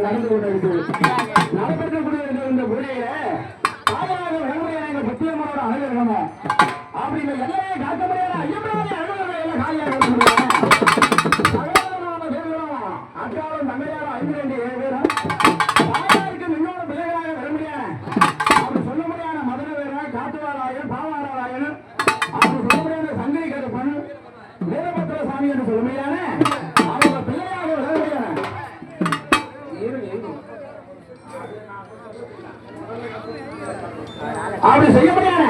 நடந்து கொண்டிருக்கிறது. நடைபெற்றக்கூடிய இந்த பூஜையில தாயாக விளங்குறையான சத்தியமனோட அனுகிரகமும் அப்படி இந்த எல்லையை காக்க முடியாத ஐயப்பனாலே அனுகிரகம் எல்லாம் காலியாக அக்காலும் தங்கையாரும் 5 பேரும் தாயாருக்கு முன்னோட பிள்ளைகளாக வர முடியாது. அப்படி சொல்ல முடியாத மதுர வீரன் காட்டுவாராயன் பாவாராயன் அப்படி சொல்ல முடியாத சங்கரி கருப்பன் வீரபத்திர சாமி என்று சொல்ல முடியாது. அவங்க பிள்ளையாக வர முடியாது. அப்படி செய்ய முடியாது.